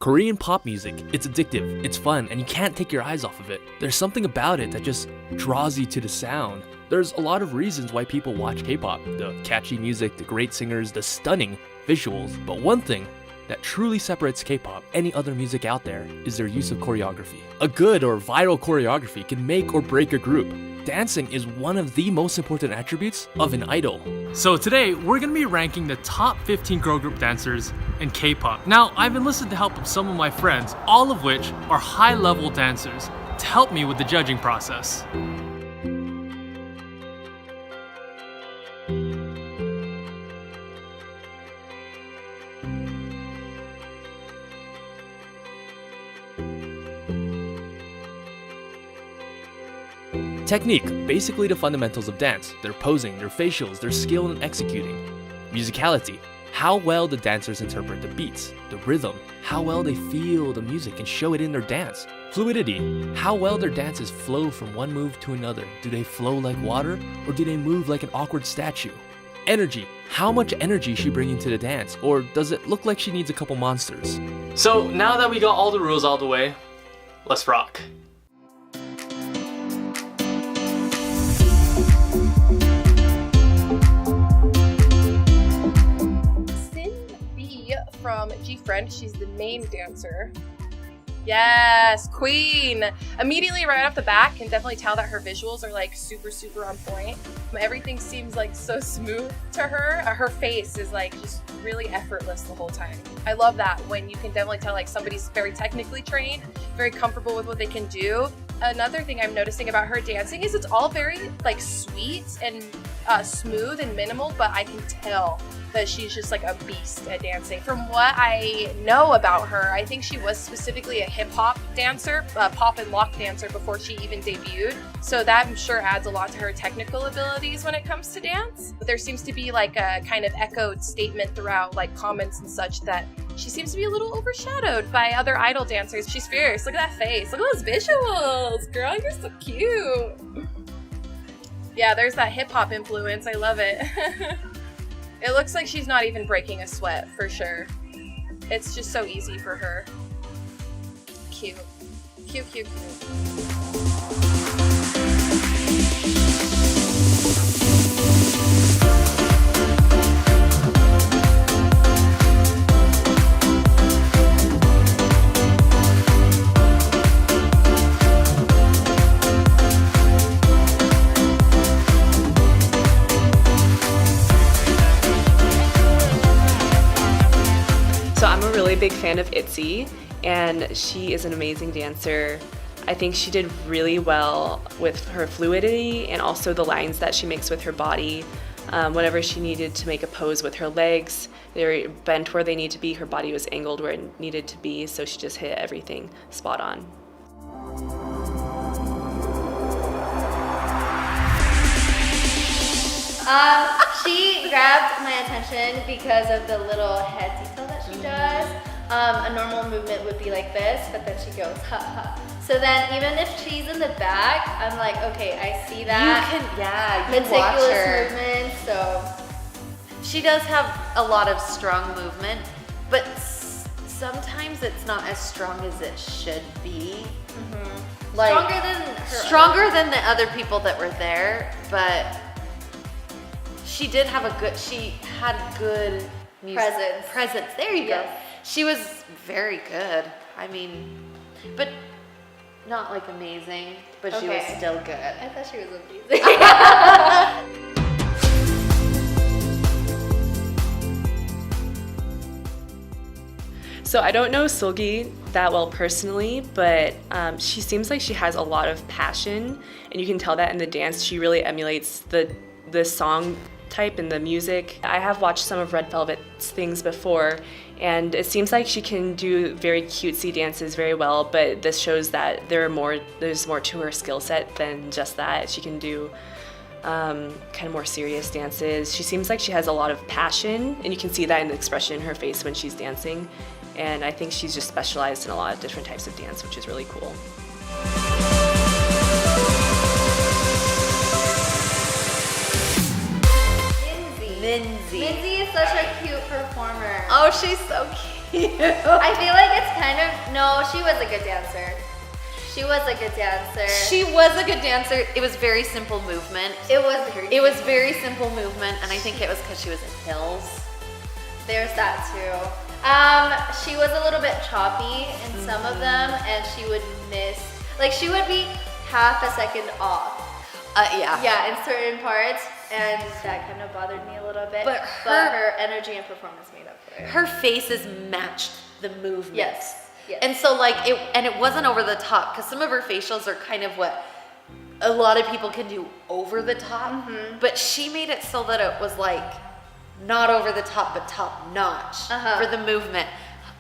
Korean pop music, it's addictive, it's fun, and you can't take your eyes off of it. There's something about it that just draws you to the sound. There's a lot of reasons why people watch K-pop. The catchy music, the great singers, the stunning visuals. But one thing that truly separates K-pop any other music out there is their use of choreography. A good or viral choreography can make or break a group. Dancing is one of the most important attributes of an idol. So today, we're gonna be ranking the top 15 girl group dancers in K-pop. Now, I've enlisted the help of some of my friends, all of which are high-level dancers, to help me with the judging process. Technique, basically the fundamentals of dance, their posing, their facials, their skill in executing. Musicality, how well the dancers interpret the beats, the rhythm, how well they feel the music and show it in their dance. Fluidity, how well their dances flow from one move to another. Do they flow like water or do they move like an awkward statue? Energy, how much energy is she bringing to the dance, or does it look like she needs a couple monsters? So now that we got all the rules out of the way, let's rock. From G-Friend, she's the main dancer. Yes, queen! Immediately right off the bat, can definitely tell that her visuals are like super on point. Everything seems like so smooth to her. Her face is like just really effortless the whole time. I love that when you can definitely tell like somebody's very technically trained, very comfortable with what they can do. Another thing I'm noticing about her dancing is it's all very like sweet and smooth and minimal, but I can tell that she's just like a beast at dancing. From what I know about her, I think she was specifically a hip-hop dancer, pop and lock dancer before she even debuted. So that I'm sure adds a lot to her technical abilities when it comes to dance. But there seems to be like a kind of echoed statement throughout like comments and such that she seems to be a little overshadowed by other idol dancers. She's fierce. Look at that face. Look at those visuals. Girl, you're so cute. Yeah, there's that hip-hop influence. I love it. It looks like she's not even breaking a sweat, for sure. It's just so easy for her. Cute. Cute. So I'm a really big fan of ITZY, and she is an amazing dancer. I think she did really well with her fluidity and also the lines that she makes with her body. Whenever she needed to make a pose with her legs, they were bent where they need to be, her body was angled where it needed to be, so she just hit everything spot on. She grabbed my attention because of the little head detail that she does. A normal movement would be like this, but then she goes ha ha. So then even if she's in the back, I'm like, okay, I see that. You can watch her. Movement, so. She does have a lot of strong movement, but sometimes it's not as strong as it should be. Mm-hmm. Like, Stronger than the other people that were there, but she did have she had good music. Presence. There you go. She was very good. I mean, but not like amazing, but she was still good. I thought she was amazing. So I don't know Seulgi that well personally, but she seems like she has a lot of passion, and you can tell that in the dance. She really emulates the song type and the music. I have watched some of Red Velvet's things before, and it seems like she can do very cutesy dances very well, but this shows that there's more to her skill set than just that. She can do kind of more serious dances. She seems like she has a lot of passion, and you can see that in the expression in her face when she's dancing. And I think she's just specialized in a lot of different types of dance, which is really cool. Minzy is such a cute performer. Oh, she's so cute. I feel like it's kind No, she was a good dancer. She was a good dancer. She was a good dancer. It was very simple movement. It was very simple movement, and I think it was because she was in heels. There's that too. She was a little bit choppy in some of them, and she would miss, like she would be half a second off. Yeah. Yeah, in certain parts, and that kind of bothered me a little bit. But her energy and performance made up for it. Her faces matched the movement. Yes. Yes. And so like it wasn't over the top, because some of her facials are kind of what a lot of people can do over the top, but she made it so that it was like not over the top but top notch for the movement.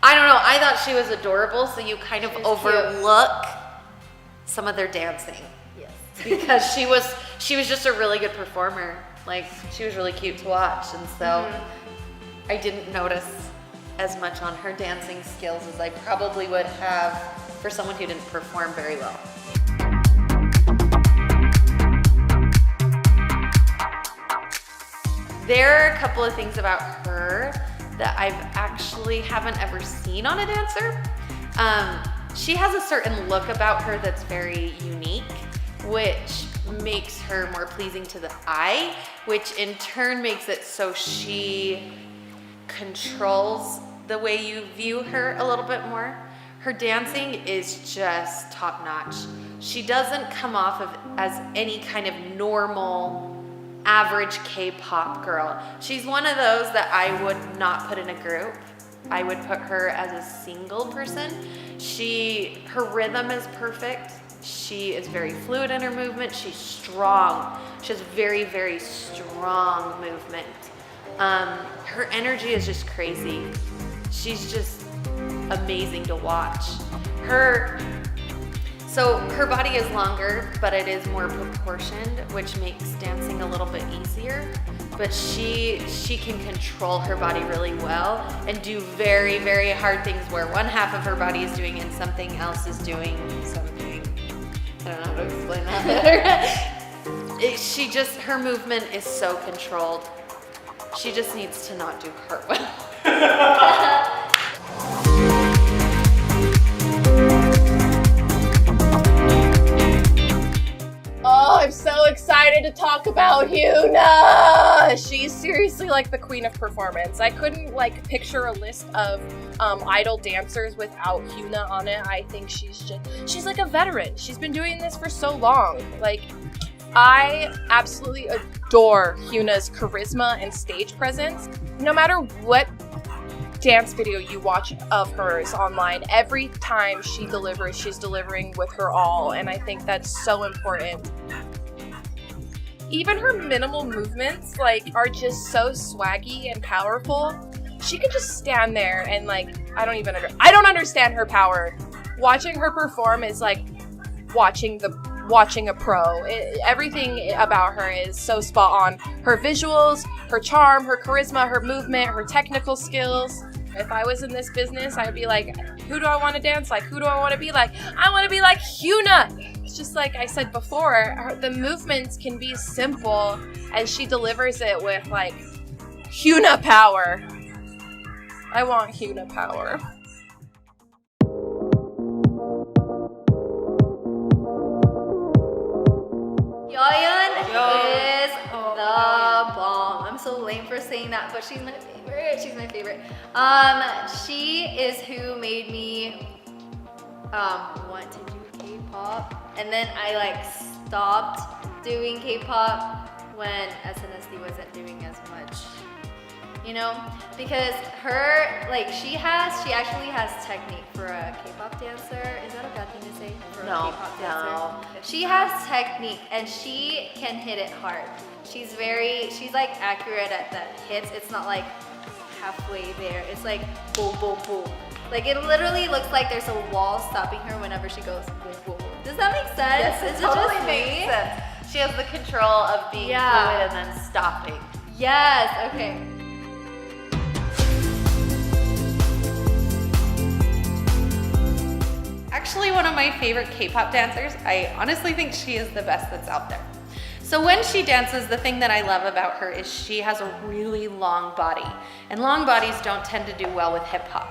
I don't know, I thought she was adorable, so you kind of overlook some of their dancing. Yes. Because she was just a really good performer. Like she was really cute to watch, and so I didn't notice as much on her dancing skills as I probably would have for someone who didn't perform very well. There are a couple of things about her that I've actually haven't ever seen on a dancer. She has a certain look about her that's very unique, which makes her more pleasing to the eye, which in turn makes it so she controls the way you view her a little bit more. Her dancing is just top notch. She doesn't come off of as any kind of normal, average K-pop girl. She's one of those that I would not put in a group. I would put her as a single person. Her rhythm is perfect. She is very fluid in her movement. She's strong. She has very, very strong movement. Her energy is just crazy. She's just amazing to watch. Her body is longer, but it is more proportioned, which makes dancing a little bit easier. But she can control her body really well and do very, very hard things where one half of her body is doing and something else is doing something. I don't know how to explain that better. Her movement is so controlled. She just needs to not do cartwheel. Oh, I'm so excited to talk about Hyuna! She's seriously like the queen of performance. I couldn't like picture a list of idol dancers without Hyuna on it. I think she's like a veteran. She's been doing this for so long. Like, I absolutely adore Hyuna's charisma and stage presence. No matter what dance video you watch of hers online, every time she delivers, she's delivering with her all, and I think that's so important. Even her minimal movements are just so swaggy and powerful. She can just stand there and I don't understand her power. Watching her perform is like watching a pro. Everything about her is so spot on. Her visuals, her charm, her charisma, her movement, her technical skills. If I was in this business, I'd be like, who do I want to dance like? Who do I want to be like? I want to be like Hyuna! It's just like I said before, the movements can be simple, and she delivers it with Hyuna power. I want Hyuna power. Yeon is the bomb. I'm so lame for saying that, but she's my favorite. She's my favorite. She is who made me want to do K-pop, and then I stopped doing K-pop when SNSD wasn't doing as much. Because she actually has technique for a K-pop dancer. Is that a bad thing to say for a K-pop dancer? No. She has technique and she can hit it hard. She's accurate at the hits. It's not halfway there. It's boom, boom, boom. It literally looks like there's a wall stopping her whenever she goes boom, boom, boom. Does that make sense? Yes, it totally makes sense. She has the control of being fluid and then stopping. Yes, okay. Actually, one of my favorite K-pop dancers. I honestly think she is the best that's out there. So when she dances, the thing that I love about her is she has a really long body. And long bodies don't tend to do well with hip hop.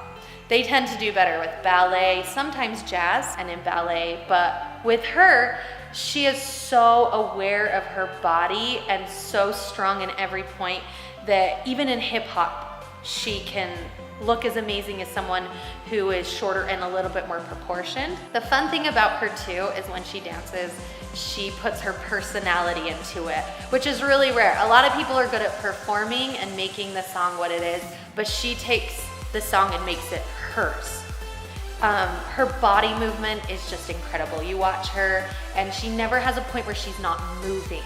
They tend to do better with ballet, sometimes jazz and in ballet, but with her, she is so aware of her body and so strong in every point that even in hip hop, she can look as amazing as someone who is shorter and a little bit more proportioned. The fun thing about her too is when she dances, she puts her personality into it, which is really rare. A lot of people are good at performing and making the song what it is, but she takes the song and makes it hers. Her body movement is just incredible. You watch her and she never has a point where she's not moving.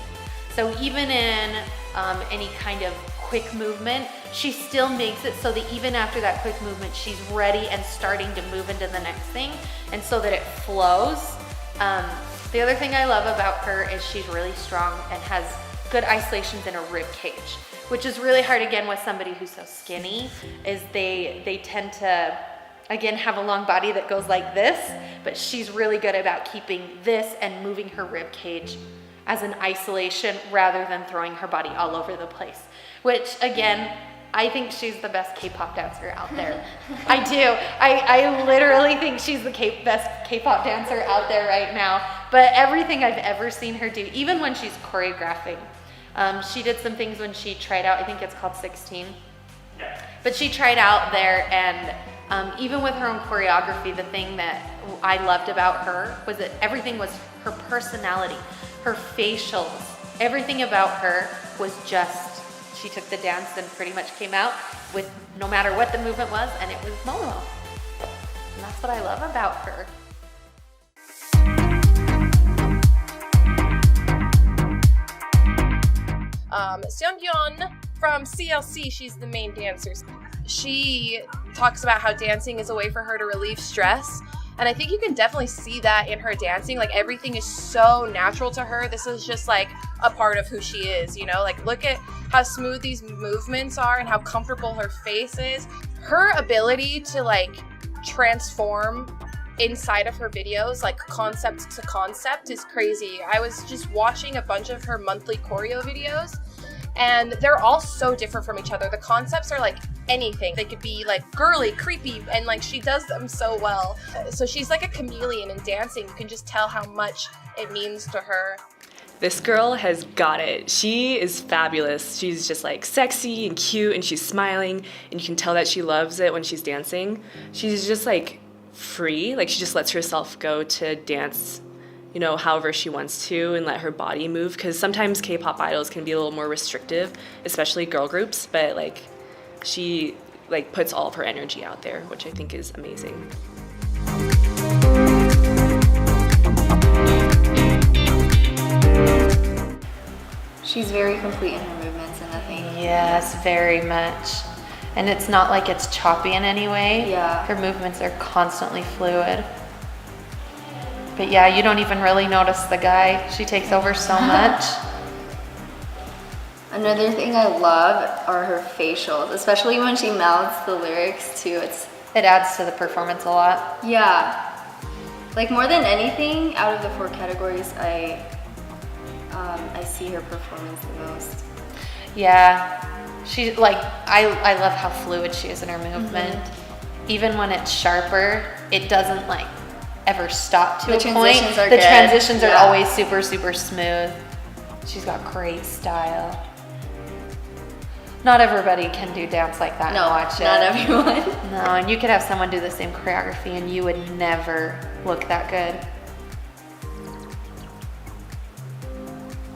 So even in any kind of quick movement, she still makes it so that even after that quick movement, she's ready and starting to move into the next thing, and so that it flows. The other thing I love about her is she's really strong and has good isolations in her rib cage, which is really hard again with somebody who's so skinny, is they tend to, again, have a long body that goes like this, but she's really good about keeping this and moving her rib cage as an isolation rather than throwing her body all over the place, which again, I think she's the best K-pop dancer out there. I do. I literally think she's the best K-pop dancer out there right now. But everything I've ever seen her do, even when she's choreographing, she did some things when she tried out, I think it's called 16. But she tried out there, and even with her own choreography, the thing that I loved about her was that everything was her personality, her facials, everything about her was just, she took the dance and pretty much came out with no matter what the movement was, and it was Momo. And that's what I love about her. Seongyeon from CLC, she's the main dancer. She talks about how dancing is a way for her to relieve stress. And I think you can definitely see that in her dancing. Like, everything is so natural to her. This is just like a part of who she is, you know? Like, look at how smooth these movements are and how comfortable her face is. Her ability to like transform inside of her videos, like concept to concept, is crazy. I was just watching a bunch of her monthly choreo videos, and they're all so different from each other. The concepts are like anything. They could be like girly, creepy, and like she does them so well. So she's like a chameleon in dancing. You can just tell how much it means to her. This girl has got it. She is fabulous. She's just like sexy and cute, and she's smiling, and you can tell that she loves it when she's dancing. She's just like free. Like, she just lets herself go to dance, you know, however she wants to, and let her body move, because sometimes K-pop idols can be a little more restrictive, especially girl groups, but like she like puts all of her energy out there, which I think is amazing. She's very complete in her movements and nothing. Yes, very much. And it's not like it's choppy in any way. Yeah. Her movements are constantly fluid. But yeah, you don't even really notice the guy. She takes over so much. Another thing I love are her facials, especially when she mouths the lyrics too. It adds to the performance a lot. Yeah. Like, more than anything, out of the 4 categories, I see her performance the most. Yeah. She, like, I love how fluid she is in her movement. Mm-hmm. Even when it's sharper, it doesn't like ever stop to a point. The transitions are always super, super smooth. She's got great style. Not everybody can do dance like that and watch it. Not everyone. No, and you could have someone do the same choreography and you would never look that good.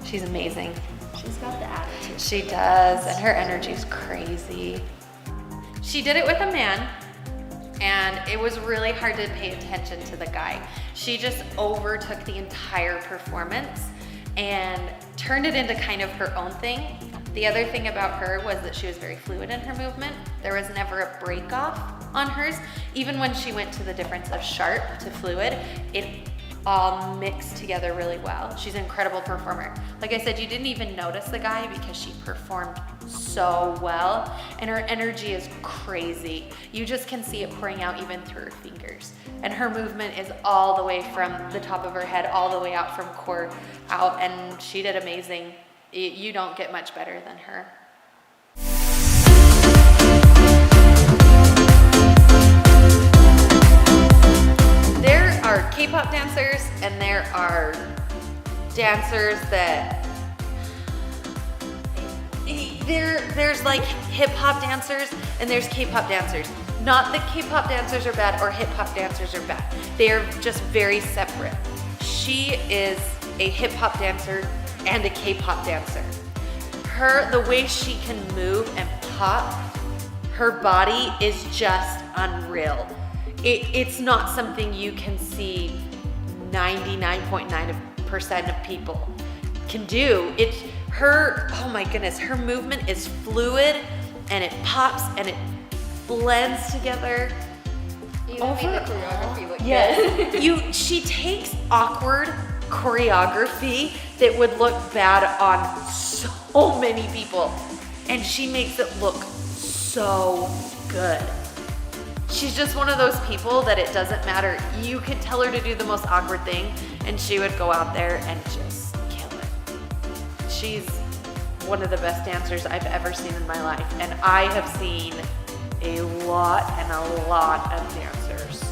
She's amazing. She's got the attitude. She does, and her energy is crazy. She did it with a man, and it was really hard to pay attention to the guy. She just overtook the entire performance and turned it into kind of her own thing. The other thing about her was that she was very fluid in her movement. There was never a break off on hers. Even when she went to the difference of sharp to fluid, it all mixed together really well. She's an incredible performer. Like I said, you didn't even notice the guy because she performed so well, and her energy is crazy. You just can see it pouring out even through her fingers. And her movement is all the way from the top of her head all the way out from core out, and she did amazing. You don't get much better than her. K-pop dancers and there are dancers that there's like hip-hop dancers and there's K-pop dancers. Not that K-pop dancers are bad or hip-hop dancers are bad. They're just very separate. She is a hip-hop dancer and a K-pop dancer. The way she can move and pop, her body is just unreal. It's not something you can see 99.9% of people can do. Oh my goodness, her movement is fluid and it pops and it blends together. Even made the choreography look Yes. She takes awkward choreography that would look bad on so many people, and she makes it look so good. She's just one of those people that it doesn't matter. You could tell her to do the most awkward thing, and she would go out there and just kill it. She's one of the best dancers I've ever seen in my life, and I have seen a lot of dancers,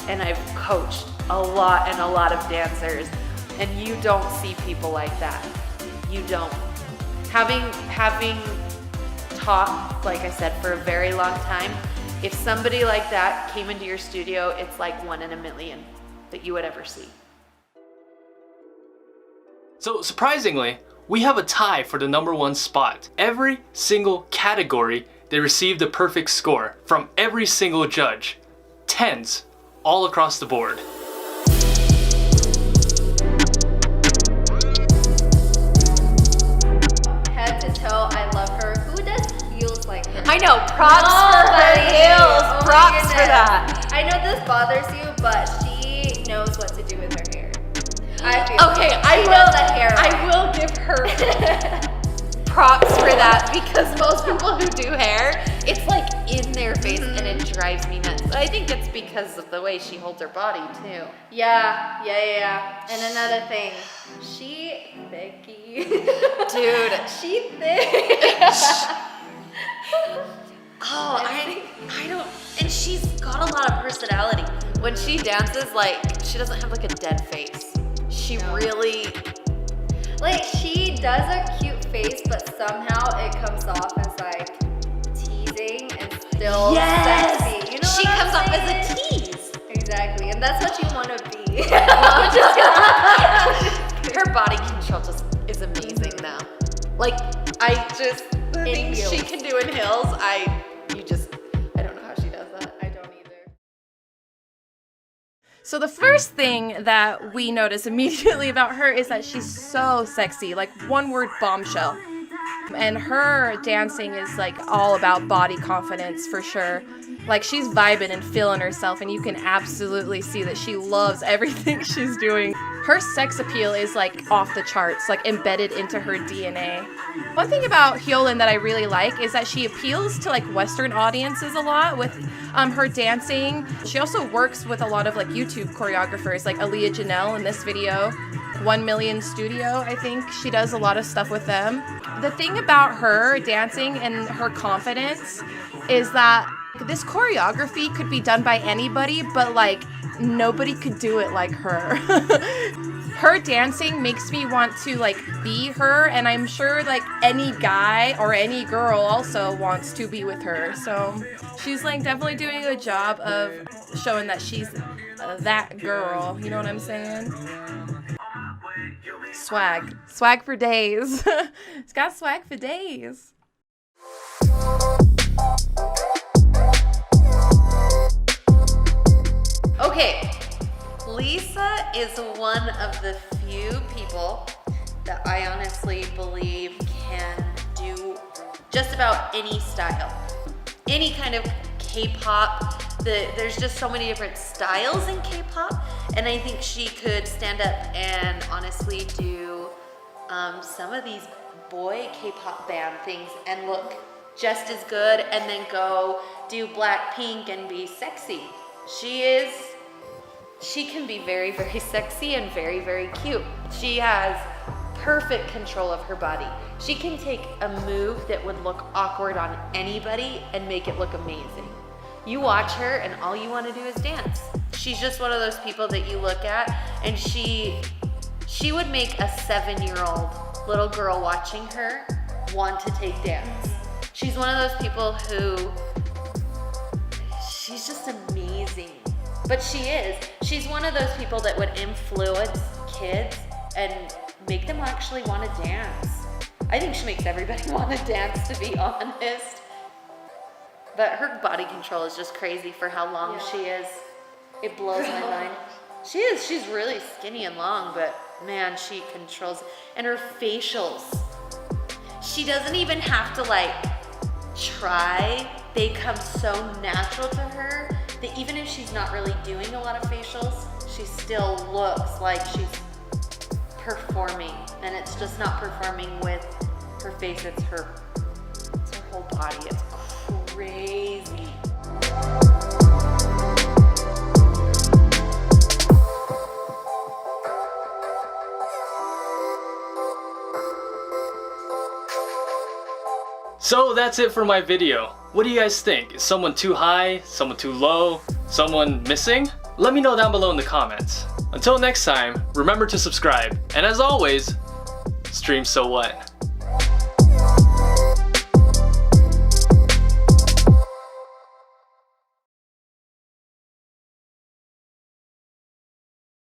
and I've coached a lot of dancers, and you don't see people like that. You don't. Having taught, like I said, for a very long time, if somebody like that came into your studio, it's like 1 in a million that you would ever see. So surprisingly, we have a tie for the #1 spot. Every single category, they received a perfect score from every single judge. 10s all across the board. Head to toe, I love her. Who does heels like her? I know, props for her heels. Oh my Props for goodness. that. I know this bothers you, but she knows what to do with her hair. Okay, She does the hair. I will give her props for that, because most people who do hair, it's like in their face and it drives me nuts. But I think it's because of the way she holds her body too. Yeah. And another thing, she thicky. Dude. She thick. Oh, I don't, and she's got a lot of personality. When she dances, like, she doesn't have like a dead face. She really, Like, she does a cute face, but somehow it comes off as like teasing and still sexy. You know she what comes I'm off as a saying? tease. Exactly, and that's what you want to be. Her body control just is amazing now. Like, the things she can do in heels, I don't know how she does that. I don't either. So the first thing that we notice immediately about her is that she's so sexy, like one word, bombshell. And her dancing is like all about body confidence for sure. Like, she's vibing and feeling herself, and you can absolutely see that she loves everything she's doing. Her sex appeal is like off the charts, like embedded into her DNA. One thing about Hyolyn that I really like is that she appeals to like Western audiences a lot with her dancing. She also works with a lot of like YouTube choreographers, like Aaliyah Janelle in this video, 1 Million Studio, I think. She does a lot of stuff with them. The thing about her dancing and her confidence is that this choreography could be done by anybody, but like nobody could do it like her. Her dancing makes me want to like be her, and I'm sure like any guy or any girl also wants to be with her. So she's like definitely doing a good job of showing that she's that girl. You know what I'm saying? Swag for days. It's got swag for days. Okay, Lisa is one of the few people that I honestly believe can do just about any style. Any kind of K-pop. There's just so many different styles in K-pop, and I think she could stand up and honestly do some of these boy K-pop band things and look just as good, and then go do Blackpink and be sexy. She can be very, very sexy and very, very cute. She has perfect control of her body. She can take a move that would look awkward on anybody and make it look amazing. You watch her and all you want to do is dance. She's just one of those people that you look at and she would make a 7-year-old little girl watching her want to take dance. She's one of those people who, she's just amazing. But she is. She's one of those people that would influence kids and make them actually want to dance. I think she makes everybody want to dance, to be honest. But her body control is just crazy for how long she is. It blows my mind. She is. She's really skinny and long, but man, she controls. And her facials. She doesn't even have to like try. They come so natural to her that even if she's not really doing a lot of facials, she still looks like she's performing. And it's just not performing with her face, it's her whole body. It's crazy. So that's it for my video. What do you guys think? Is someone too high? Someone too low? Someone missing? Let me know down below in the comments. Until next time, remember to subscribe. And as always, stream so what?